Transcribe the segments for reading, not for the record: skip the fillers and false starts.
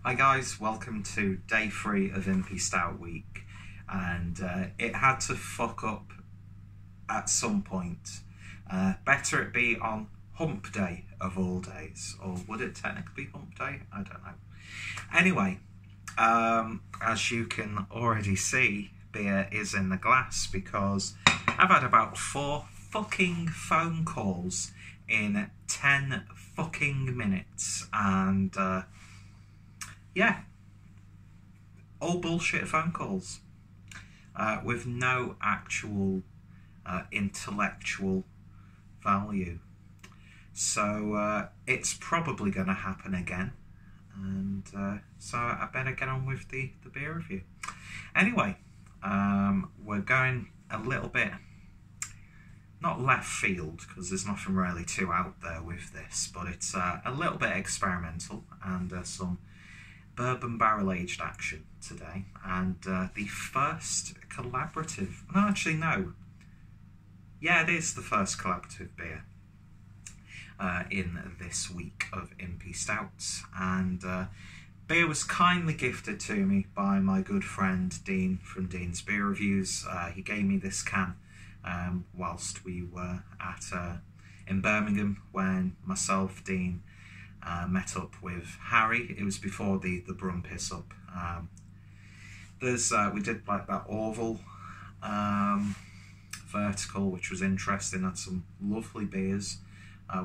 Hi guys, welcome to day 3 of Impy Stout week, and it had to fuck up at some point. Better it be on hump day of all days, or would it technically be hump day? I don't know. Anyway, as you can already see, beer is in the glass because I've had about 4 fucking phone calls in 10 fucking minutes, and yeah, all bullshit phone calls with no actual intellectual value. So it's probably going to happen again, and so I better get on with the beer review. Anyway, we're going a little bit, not left field, because there's nothing really too out there with this, but it's a little bit experimental and some bourbon barrel aged action today, and the first collaborative, it is the first collaborative beer in this week of Impy Stouts, and beer was kindly gifted to me by my good friend Dean from Dean's Beer Reviews. He gave me this can whilst we were in Birmingham when myself, Dean, met up with Harry. It was before the Brum Piss Up. We did like that oval vertical, which was interesting. Had some lovely beers.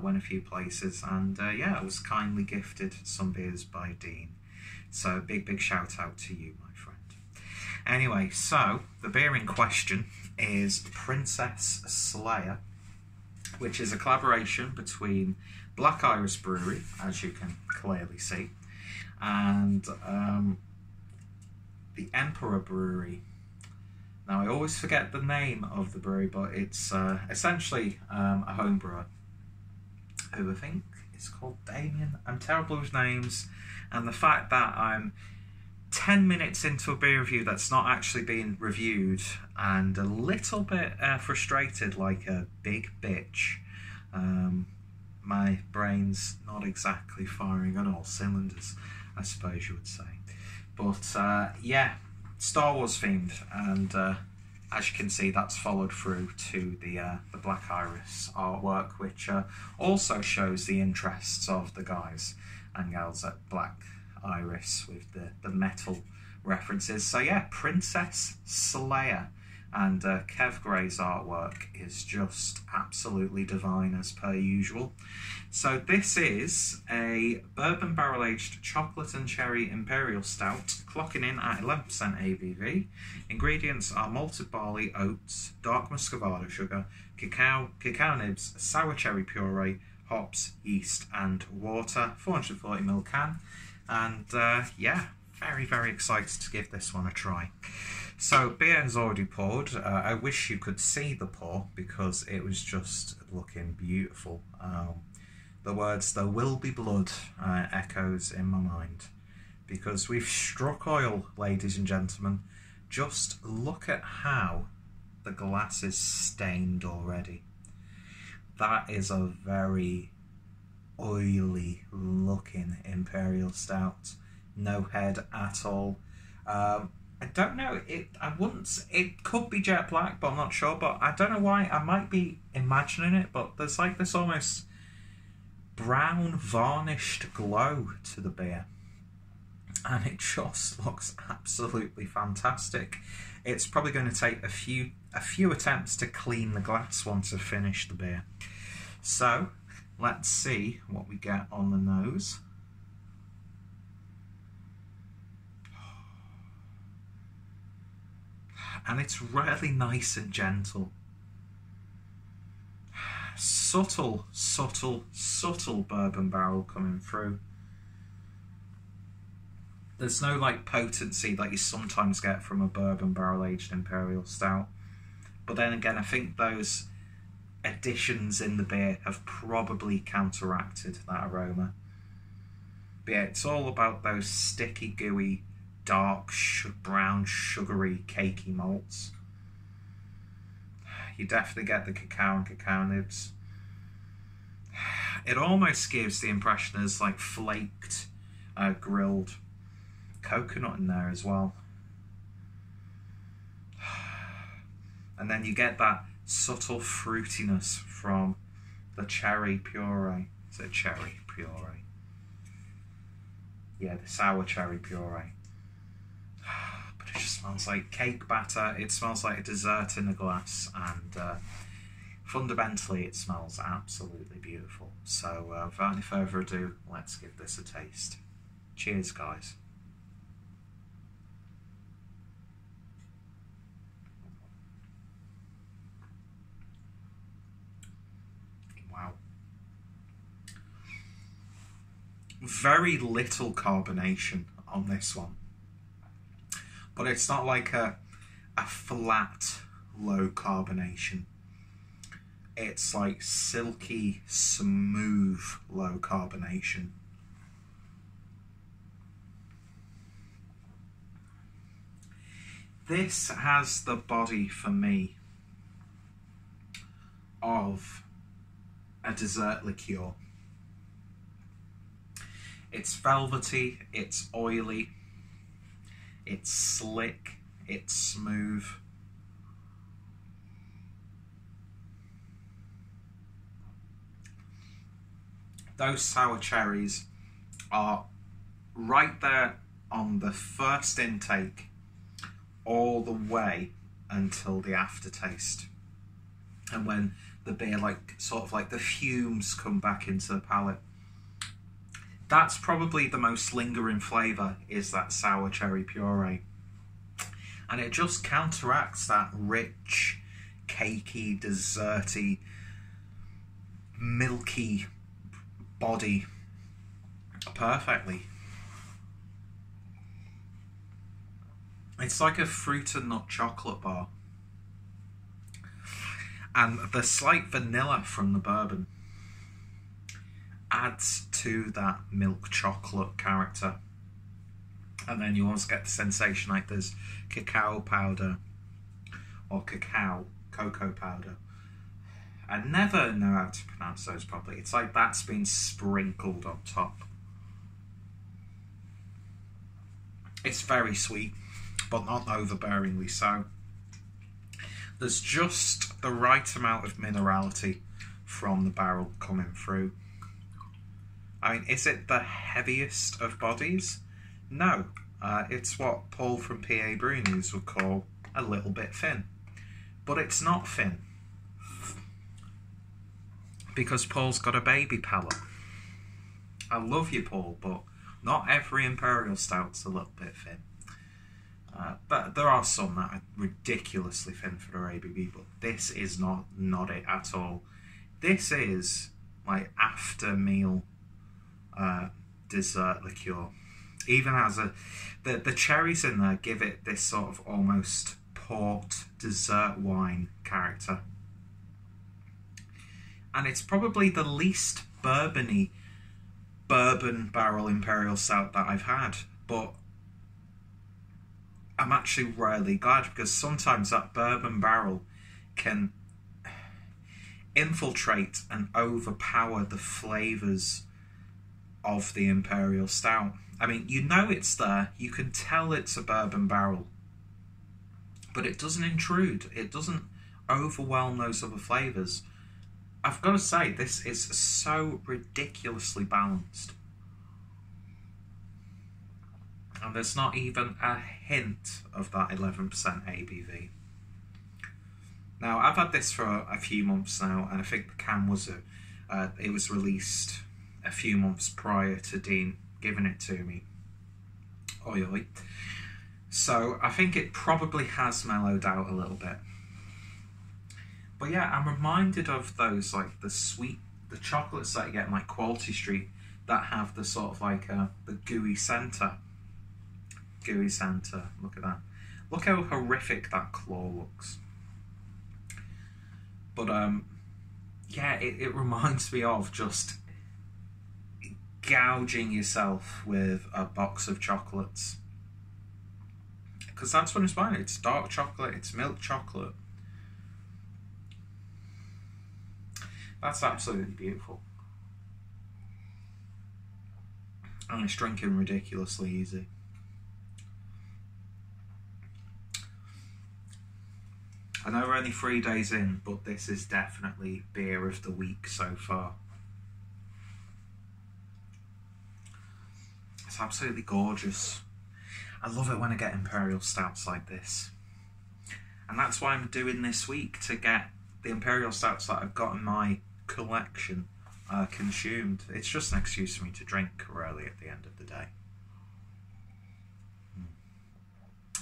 Went a few places, and yeah, I was kindly gifted some beers by Dean. So big shout out to you, my friend. Anyway, so the beer in question is Princess Slayer, which is a collaboration between Black Iris Brewery, as you can clearly see, and the Emperor Brewery. Now, I always forget the name of the brewery, but it's essentially a home brewer who I think is called Damian. I'm terrible with names, and the fact that I'm 10 minutes into a beer review that's not actually being reviewed, and a little bit frustrated like a big bitch. My brain's not exactly firing on all cylinders, I suppose you would say. But yeah, Star Wars themed, and as you can see, that's followed through to the Black Iris artwork, which also shows the interests of the guys and gals at Black Iris with the metal references. So yeah, Princess Slayer, and Kev Grey's artwork is just absolutely divine as per usual. So this is a bourbon barrel aged chocolate and cherry Imperial Stout, clocking in at 11% ABV. Ingredients are malted barley, oats, dark muscovado sugar, cacao nibs, sour cherry puree, hops, yeast and water. 440ml can, and yeah, very excited to give this one a try. So beer has already poured. I wish you could see the pour because it was just looking beautiful. The words "there will be blood" echoes in my mind, because we've struck oil, ladies and gentlemen. Just look at how the glass is stained already. That is a very oily looking Imperial Stout. No head at all. I don't know, it could be jet black, but I'm not sure, but I don't know why. I might be imagining it, but there's like this almost brown varnished glow to the beer, and it just looks absolutely fantastic. It's probably going to take a few attempts to clean the glass once I've finished the beer. So let's see what we get on the nose. And it's really nice and gentle. Subtle bourbon barrel coming through. There's no like potency that you sometimes get from a bourbon barrel aged Imperial Stout. But then again, I think those additions in the beer have probably counteracted that aroma. But yeah, it's all about those sticky, gooey, dark, brown, sugary, cakey malts. You definitely get the cacao and cacao nibs. It almost gives the impression as like flaked, grilled coconut in there as well. And then you get that subtle fruitiness from the cherry puree. Is it cherry puree? Yeah, the sour cherry puree. But it just smells like cake batter. It smells like a dessert in a glass, and fundamentally it smells absolutely beautiful. So without any further ado, let's give this a taste. Cheers, guys. Wow. Very little carbonation on this one, but it's not like a flat low carbonation. It's like silky smooth low carbonation. This has the body for me of a dessert liqueur. It's velvety, it's oily, it's slick, it's smooth. Those sour cherries are right there on the first intake all the way until the aftertaste. And when the beer, like, sort of like the fumes come back into the palate, that's probably the most lingering flavour, is that sour cherry puree. And it just counteracts that rich, cakey, desserty, milky body perfectly. It's like a fruit and nut chocolate bar. And the slight vanilla from the bourbon adds to that milk chocolate character. And then you always get the sensation like there's cacao powder or cocoa powder. I never know how to pronounce those properly. It's like that's been sprinkled on top. It's very sweet, but not overbearingly so. There's just the right amount of minerality from the barrel coming through. I mean, is it the heaviest of bodies? No. It's what Paul from PA Brew News would call a little bit thin. But it's not thin, because Paul's got a baby palate. I love you, Paul, but not every Imperial Stout's a little bit thin. But there are some that are ridiculously thin for their ABV, but this is not it at all. This is like after meal dessert liqueur. Even as the cherries in there give it this sort of almost port dessert wine character. And it's probably the least bourbon barrel Imperial Stout that I've had, but I'm actually really glad, because sometimes that bourbon barrel can infiltrate and overpower the flavours of the Imperial Stout. I mean, you know it's there, you can tell it's a bourbon barrel, but it doesn't intrude, it doesn't overwhelm those other flavours. I've got to say, this is so ridiculously balanced. And there's not even a hint of that 11% ABV. Now, I've had this for a few months now, and I think the can was it was released a few months prior to Dean giving it to me. Oi oi. So I think it probably has mellowed out a little bit. But yeah, I'm reminded of those, like the chocolates that you get in like Quality Street that have the sort of like the gooey centre. Gooey centre, look at that. Look how horrific that claw looks. But yeah, it reminds me of just gouging yourself with a box of chocolates. Because that's what it's fine. It's dark chocolate, it's milk chocolate. That's absolutely beautiful. And it's drinking ridiculously easy. I know we're only 3 days in, but this is definitely beer of the week so far. It's absolutely gorgeous. I love it when I get Imperial Stouts like this. And that's why I'm doing this week, to get the Imperial Stouts that I've got in my collection consumed. It's just an excuse for me to drink really at the end of the day.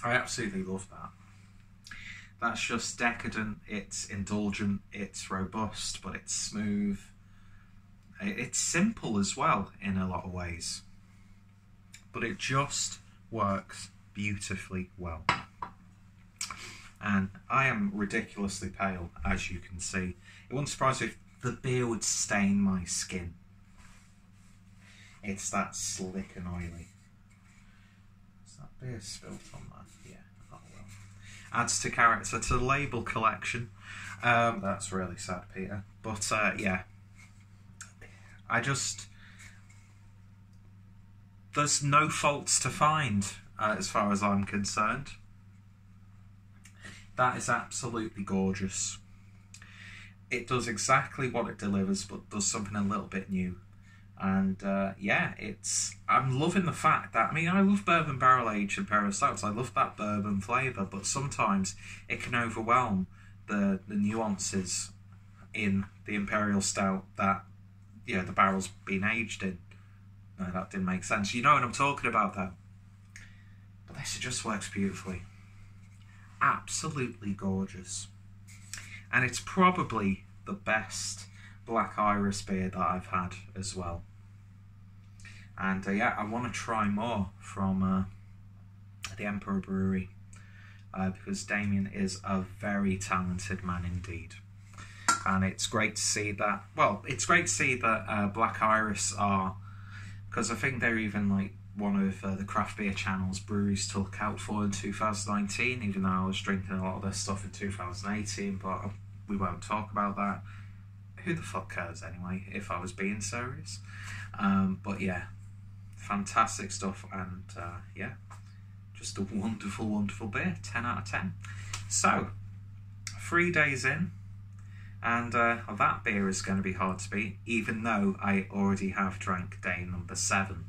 I absolutely love that. That's just decadent, it's indulgent, it's robust, but it's smooth. It's simple as well in a lot of ways. But it just works beautifully well. And I am ridiculously pale, as you can see. It wouldn't surprise me if the beer would stain my skin. It's that slick and oily. Is that beer spilt on that? Yeah, oh well. Adds to character to the label collection. That's really sad, Peter. But yeah, there's no faults to find as far as I'm concerned. That is absolutely gorgeous. It does exactly what it delivers, but does something a little bit new. And yeah, I'm loving the fact that, I mean, I love bourbon barrel aged Imperial Stouts. I love that bourbon flavour, but sometimes it can overwhelm the nuances in the Imperial Stout that, you know, the barrel's been aged in. No, that didn't make sense. You know what I'm talking about, though. But this just works beautifully. Absolutely gorgeous. And it's probably the best Black Iris beer that I've had as well. And yeah, I want to try more from the Emperor Brewery, because Damian is a very talented man indeed. And it's great to see that, well, it's great to see that Black Iris are, because I think they're even like one of the craft beer channels breweries to look out for in 2019, even though I was drinking a lot of their stuff in 2018, but we won't talk about that. Who the fuck cares anyway, if I was being serious. But yeah, fantastic stuff, and yeah, just a wonderful, wonderful beer, 10 out of 10. So, 3 days in, and that beer is going to be hard to beat, even though I already have drank day number 7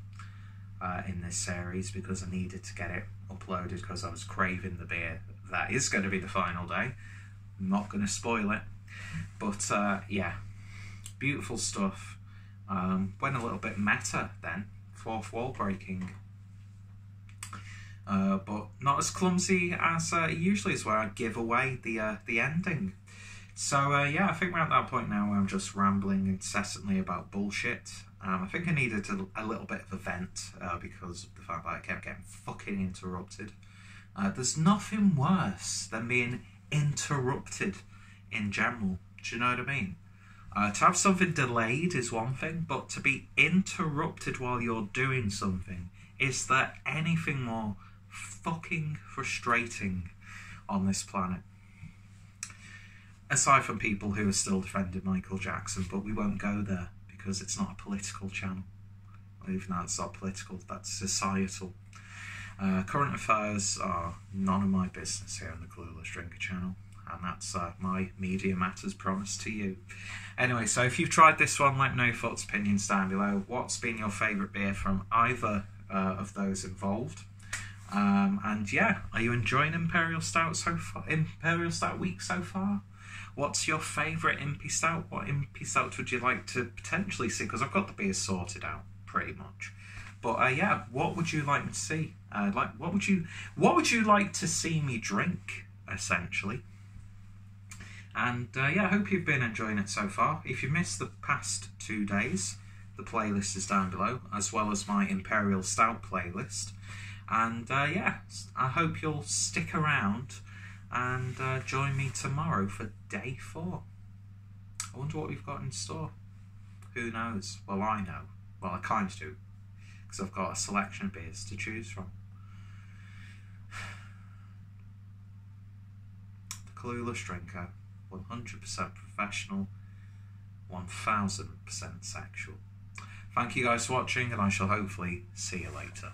in this series, because I needed to get it uploaded because I was craving the beer that is going to be the final day. I'm not going to spoil it, but yeah, beautiful stuff. Went a little bit meta then, fourth wall breaking, but not as clumsy as it usually is, where I give away the ending. So yeah, I think we're at that point now where I'm just rambling incessantly about bullshit. I think I needed a little bit of a vent because of the fact that I kept getting fucking interrupted. There's nothing worse than being interrupted in general. Do you know what I mean? To have something delayed is one thing, but to be interrupted while you're doing something, is there anything more fucking frustrating on this planet? Aside from people who are still defending Michael Jackson, but we won't go there because it's not a political channel. Even though it's not political, that's societal. Current affairs are none of my business here on the Clueless Drinker channel, and that's my Media Matters promise to you. Anyway, so if you've tried this one, let me know your thoughts, opinions down below. What's been your favourite beer from either of those involved? And yeah, are you enjoying Imperial Stout so far? Imperial Stout week so far? What's your favourite Impy Stout? What Impy Stout would you like to potentially see? Because I've got the beers sorted out pretty much. But yeah, what would you like to see? What would you like to see me drink, essentially? And yeah, I hope you've been enjoying it so far. If you missed the past 2 days, the playlist is down below, as well as my Imperial Stout playlist. And yeah, I hope you'll stick around and join me tomorrow for day 4. I wonder what we've got in store. Who knows? Well, I know. Well, I kind of do, because I've got a selection of beers to choose from. The Clueless Drinker, 100% professional, 1000% sexual. Thank you guys for watching, and I shall hopefully see you later.